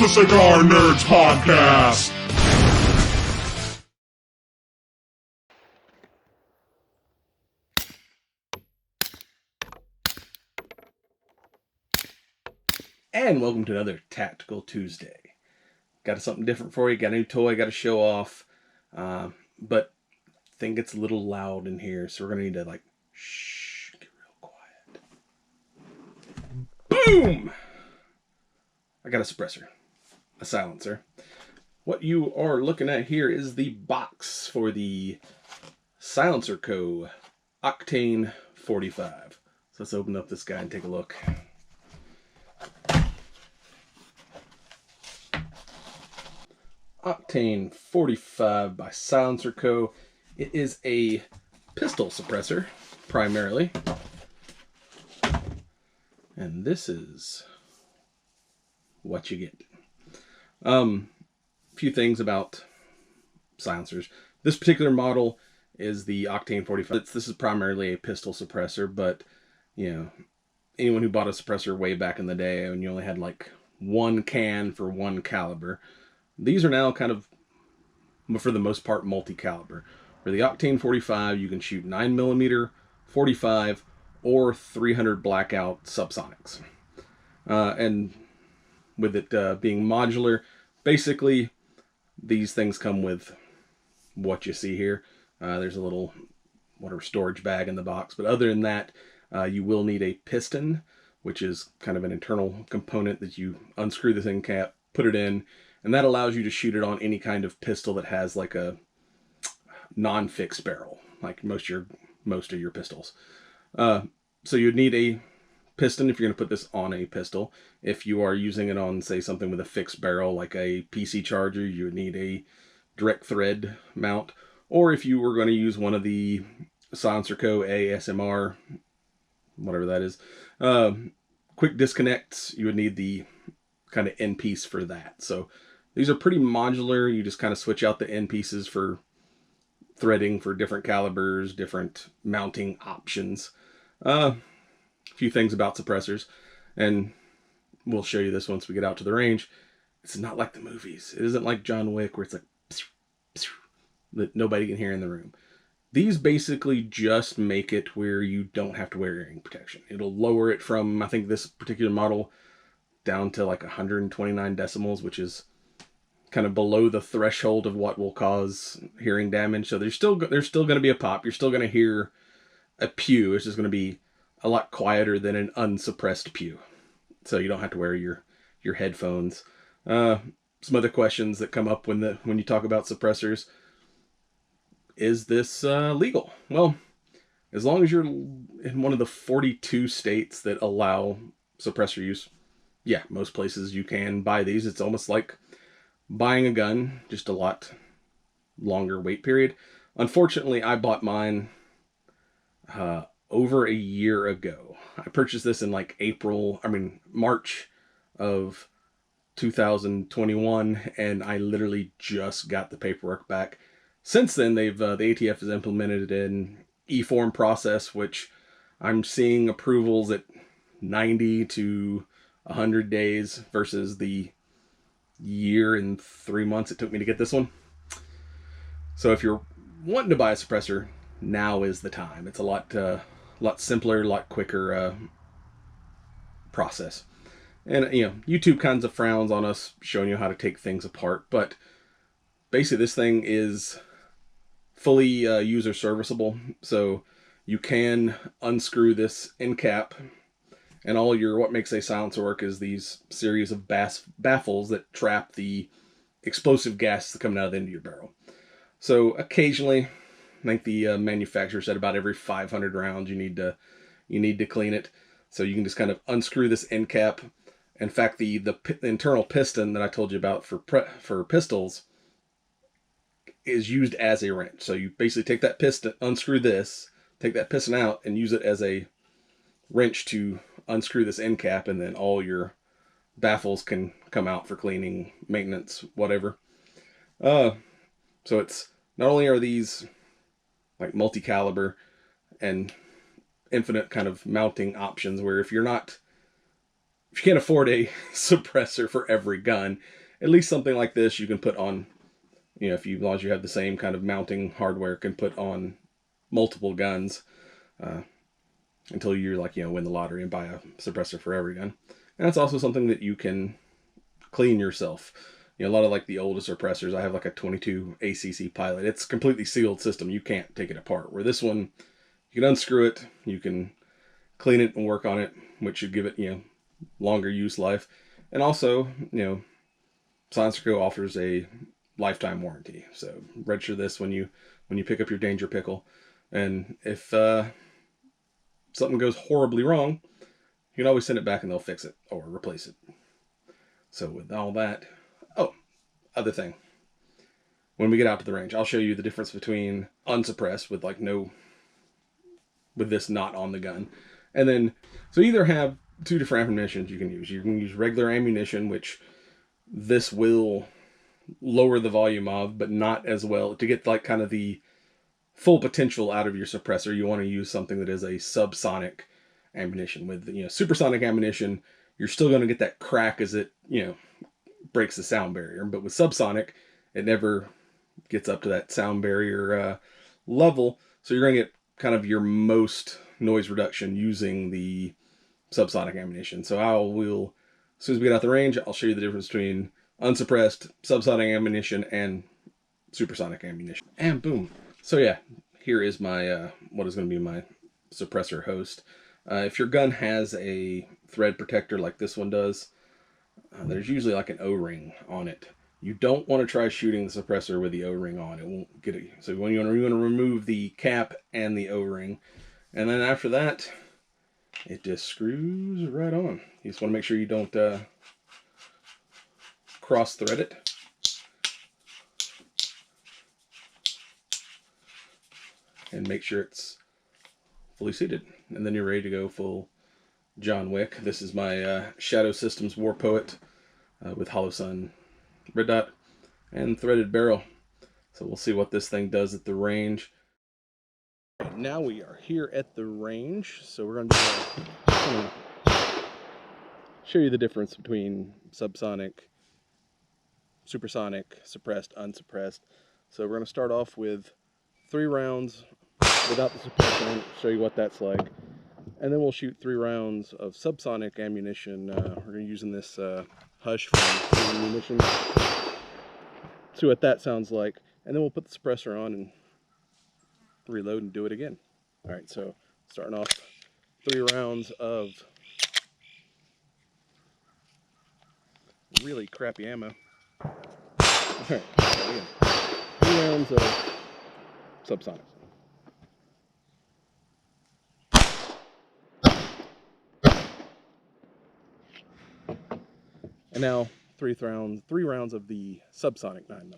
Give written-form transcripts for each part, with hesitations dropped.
the Cigar Nerds Podcast. And welcome to another Tactical Tuesday. Got something different for you, got a new toy, got to show off, but I think it's a little loud in here, so we're going to need to get real quiet. Boom! I got a suppressor, a silencer. What you are looking at here is the box for the Silencerco Octane 45. So let's open up this guy and take a look. Octane 45 by Silencerco. It is a pistol suppressor, primarily. And this is what you get. A few things about silencers. This particular model is the Octane 45. This is primarily a pistol suppressor, but, you know, anyone who bought a suppressor way back in the day when you only had like one can for one caliber, these are now kind of, for the most part, multi-caliber. For the Octane 45, you can shoot 9mm, 45, or 300 blackout subsonics. And with it being modular, basically, these things come with what you see here. There's a little, storage bag in the box. But other than that, you will need a piston, which is kind of an internal component that you unscrew the thing cap, put it in, and that allows you to shoot it on any kind of pistol that has like a non-fixed barrel, like most of your pistols. So you'd need a piston if you're going to put this on a pistol. If you are using it on, say, something with a fixed barrel, like a PC charger, you would need a direct thread mount. Or if you were going to use one of the Silencerco ASMR, whatever that is, quick disconnects, you would need the kind of end piece for that. So these are pretty modular. You just kind of switch out the end pieces for threading for different calibers, different mounting options. A few things about suppressors, and we'll show you this once we get out to the range. It's not like the movies. It isn't like John Wick where it's like pshew, pshew, that nobody can hear in the room. These basically just make it where you don't have to wear hearing protection. It'll lower it from, I think this particular model, down to like 129 decibels, which is kind of below the threshold of what will cause hearing damage. So there's still going to be a pop. You're still going to hear a pew. It's just going to be a lot quieter than an unsuppressed pew. So you don't have to wear your headphones. Some other questions that come up when you talk about suppressors. Is this legal? Well, as long as you're in one of the 42 states that allow suppressor use, yeah, most places you can buy these. It's almost like buying a gun, just a lot longer wait period. Unfortunately, I bought mine over a year ago. I purchased this in like March of 2021, and I literally just got the paperwork back. Since then, the ATF has implemented an e-form process, which I'm seeing approvals at 90 to 100 days versus the year and 3 months it took me to get this one. So if you're wanting to buy a suppressor, now is the time. It's a lot simpler, a lot quicker process. And YouTube kinds of frowns on us showing you how to take things apart, but basically this thing is fully user serviceable. So you can unscrew this end cap, and all what makes a silencer work is these series of baffles that trap the explosive gas coming out of the end of your barrel. So occasionally, I think the manufacturer said about every 500 rounds you need to clean it. So you can just kind of unscrew this end cap. In fact, the internal piston that I told you about for pistols is used as a wrench. So you basically take that piston, unscrew this, take that piston out, and use it as a wrench to unscrew this end cap, and then all your baffles can come out for cleaning, maintenance, whatever. So it's not only are these like multi-caliber and infinite kind of mounting options, where if you're not if you can't afford a suppressor for every gun, at least something like this you can put on, you know, if you, as long as you have the same kind of mounting hardware, can put on multiple guns until you're like, you know, win the lottery and buy a suppressor for every gun. And that's also something that you can clean yourself. You know, a lot of like the oldest suppressors, I have like a 22 ACC Pilot. It's a completely sealed system. You can't take it apart. Where this one, you can unscrew it, you can clean it and work on it, which should give it, you know, longer use life. And also, you know, Silencerco offers a lifetime warranty. So register this when you pick up your Danger Pickle. And if something goes horribly wrong, you can always send it back and they'll fix it or replace it. So with all that, oh, other thing. When we get out to the range, I'll show you the difference between unsuppressed with like no, with this not on the gun. And then, so you either have two different ammunitions you can use. You can use regular ammunition, which this will lower the volume of, but not as well. To get like kind of the full potential out of your suppressor, you want to use something that is a subsonic ammunition. With, you know, supersonic ammunition, you're still going to get that crack as it, you know, breaks the sound barrier. But with subsonic, it never gets up to that sound barrier level. So you're going to get kind of your most noise reduction using the subsonic ammunition. So as soon as we get out the range, I'll show you the difference between unsuppressed subsonic ammunition and supersonic ammunition. And boom. So yeah, here is my what is going to be my suppressor host. If your gun has a thread protector like this one does, there's usually like an O-ring on it. You don't want to try shooting the suppressor with the O-ring on. It won't get it. So when you want to remove the cap and the O-ring, and then after that, it just screws right on. You just want to make sure you don't cross thread it. And make sure it's fully seated. And then you're ready to go full John Wick. This is my Shadow Systems War Poet with Hollow Sun red dot and threaded barrel. So we'll see what this thing does at the range. Right, now we are here at the range. So we're going to show you the difference between subsonic, supersonic, suppressed, unsuppressed. So we're going to start off with 3 rounds without the suppression, show you what that's like. And then we'll shoot 3 rounds of subsonic ammunition. We're using this Hush from Munitions. See what that sounds like. And then we'll put the suppressor on and reload and do it again. Alright, so starting off 3 rounds of really crappy ammo. Alright, so again, 3 rounds of subsonic. And now 3 rounds of the subsonic 9mm.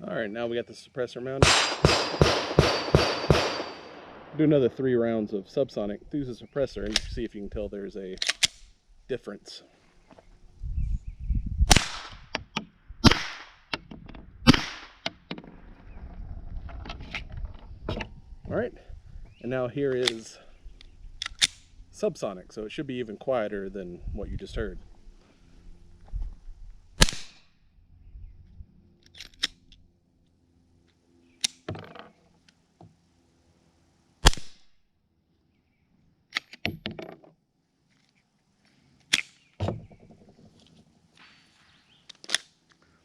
Alright, now we got the suppressor mounted. Do another 3 rounds of subsonic through the suppressor and see if you can tell there's a difference. Alright, and now here is subsonic, so it should be even quieter than what you just heard.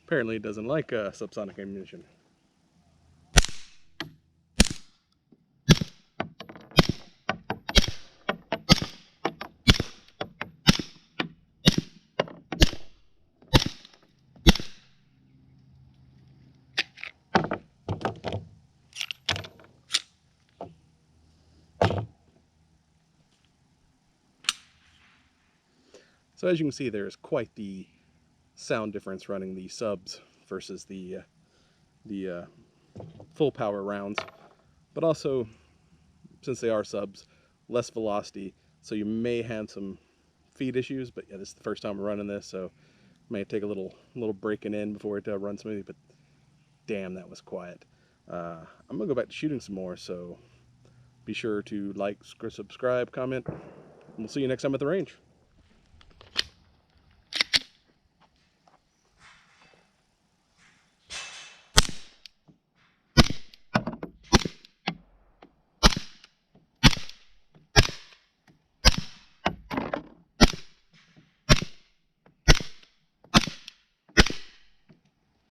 Apparently it doesn't like subsonic ammunition. So as you can see, there is quite the sound difference running the subs versus the full power rounds. But also, since they are subs, less velocity, so you may have some feed issues. But yeah, this is the first time we're running this, so it may take a little breaking in before it runs smoothly. But damn, that was quiet. I'm gonna go back to shooting some more, so be sure to like, subscribe, comment, and we'll see you next time at the range.